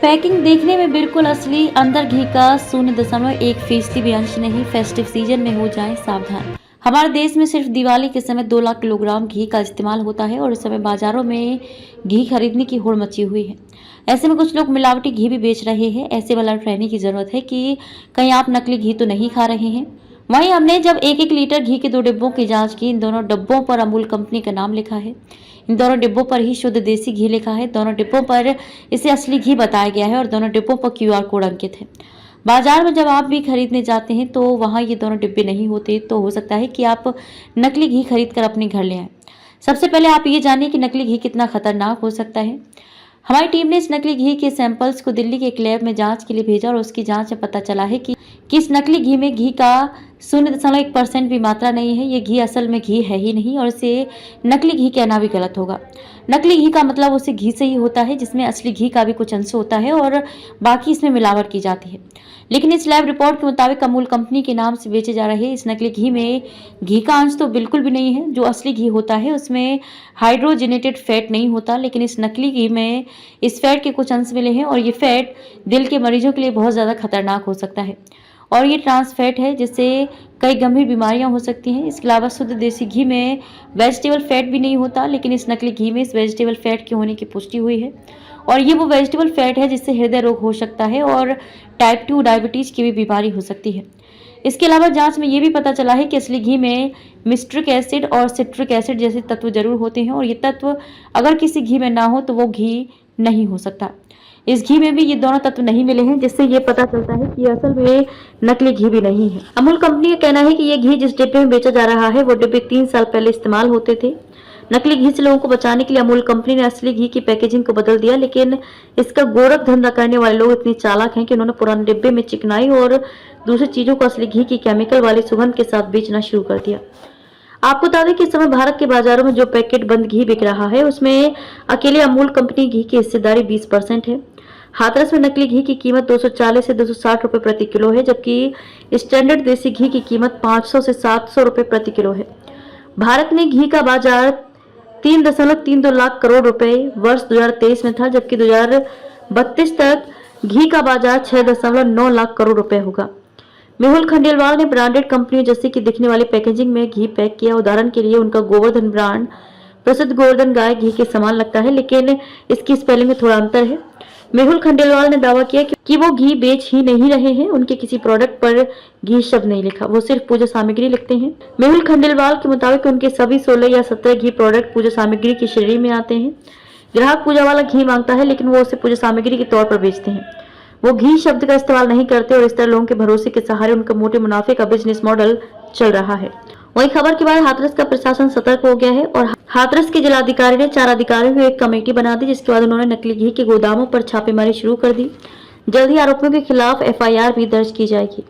Packing देखने में बिल्कुल असली, अंदर घी का 0.1% भी अंश नहीं। फेस्टिव सीजन में हो जाएं सावधान। हमारे देश में सिर्फ दिवाली के समय 2 लाख किलोग्राम घी का इस्तेमाल होता है और इस समय बाजारों में घी खरीदने की होड़ मची हुई है। ऐसे में कुछ लोग मिलावटी घी भी बेच रहे हैं। ऐसे में अलर्ट रहने की जरूरत है कि कहीं आप नकली घी तो नहीं खा रहे हैं। वहीं हमने जब 1-1 लीटर घी के 2 डिब्बों की जांच की, इन दोनों डिब्बों पर अमूल कंपनी का नाम लिखा है। इन दोनों डिब्बों पर ही शुद्ध देसी घी लिखा है। दोनों डिब्बों पर इसे असली घी बताया गया है और दोनों डिब्बों पर QR कोड अंकित है। बाजार में जब आप भी खरीदने जाते हैं तो वहां ये दोनों डिब्बे नहीं होते, तो हो सकता है कि आप नकली घी खरीद कर अपने घर ले आए। सबसे पहले आप ये जानिए कि नकली घी कितना खतरनाक हो सकता है। हमारी टीम ने इस नकली घी के सैंपल्स को दिल्ली के एक लैब में जांच के लिए भेजा और उसकी जांच में पता चला है कि इस नकली घी में घी का 0.1% भी मात्रा नहीं है। ये घी असल में घी है ही नहीं और इसे नकली घी कहना भी गलत होगा। नकली घी का मतलब उसे घी से ही होता है जिसमें असली घी का भी कुछ अंश होता है और बाकी इसमें मिलावट की जाती है। लेकिन इस लैब रिपोर्ट के मुताबिक अमूल कंपनी के नाम से बेचे जा रहे इस नकली घी में घी का अंश तो बिल्कुल भी नहीं है। जो असली घी होता है उसमें हाइड्रोजनेटेड फैट नहीं होता, लेकिन इस नकली घी में इस फैट के कुछ अंश मिले हैं और ये फैट दिल के मरीजों के लिए बहुत ज़्यादा खतरनाक हो सकता है और ये ट्रांस फैट है जिससे कई गंभीर बीमारियां हो सकती हैं। इसके अलावा शुद्ध देसी घी में वेजिटेबल फैट भी नहीं होता, लेकिन इस नकली घी में इस वेजिटेबल फैट के होने की पुष्टि हुई है और ये वो वेजिटेबल फैट है जिससे हृदय रोग हो सकता है और टाइप 2 डायबिटीज की भी बीमारी हो सकती है। इसके अलावा जांच में ये भी पता चला है कि असली घी में मिस्ट्रिक एसिड और सिट्रिक एसिड जैसे तत्व जरूर होते हैं और ये तत्व अगर किसी घी में ना हो तो वो घी नहीं हो सकता। इस घी में भी ये दोनों तत्व नहीं मिले हैं, जिससे ये पता चलता है कि असल में नकली घी भी नहीं है। अमूल कंपनी का कहना है कि ये घी जिस डिब्बे में बेचा जा रहा है वो डिब्बे 3 साल पहले इस्तेमाल होते थे। नकली घी से लोगों को बचाने के लिए अमूल कंपनी ने असली घी की पैकेजिंग को बदल दिया, लेकिन इसका गोरख धंधा करने वाले लोग इतनी चालाक हैं कि उन्होंने पुराने डिब्बे में चिकनाई और दूसरी चीजों को असली घी की केमिकल वाली सुगंध के साथ बेचना शुरू कर दिया। आपको बता दें कि इस समय भारत के बाजारों में जो पैकेट बंद घी बिक रहा है उसमें अकेले अमूल कंपनी घी की हिस्सेदारी 20% है। हाथरस में नकली घी की कीमत 240 से 260 रुपए प्रति किलो है, जबकि स्टैंडर्ड देसी घी की कीमत 500 से 700 रुपए प्रति किलो है। भारत में घी का बाजार 3.32 लाख करोड़ रुपए वर्ष 2023 में था, जबकि 2032 तक घी का बाजार 6.9 लाख करोड़ रुपए होगा। मेहुल खंडेलवाल ने ब्रांडेड कंपनियों जैसे कि दिखने वाली पैकेजिंग में घी पैक किया। उदाहरण के लिए उनका गोवर्धन ब्रांड प्रसिद्ध गोवर्धन गाय घी के समान लगता है, लेकिन इसकी स्पेलिंग में थोड़ा अंतर है। मेहुल खंडेलवाल ने दावा किया कि वो घी बेच ही नहीं रहे हैं। उनके किसी प्रोडक्ट पर घी शब्द नहीं लिखा, वो सिर्फ पूजा सामग्री लिखते हैं। मेहुल खंडेलवाल के मुताबिक उनके सभी 16 या 17 घी प्रोडक्ट पूजा सामग्री की श्रेणी में आते हैं। ग्राहक पूजा वाला घी मांगता है, लेकिन वो उसे पूजा सामग्री के तौर पर बेचते हैं। वो घी शब्द का इस्तेमाल नहीं करते और इस तरह लोगों के भरोसे के सहारे उनका मोटे मुनाफे का बिजनेस मॉडल चल रहा है। वही खबर के बाद हाथरस का प्रशासन सतर्क हो गया है और हाथरस के जिलाधिकारी ने 4 अधिकारियों की एक कमेटी बना दी, जिसके बाद उन्होंने नकली घी के गोदामों पर छापेमारी शुरू कर दी। जल्द ही आरोपियों के खिलाफ FIR भी दर्ज की जाएगी।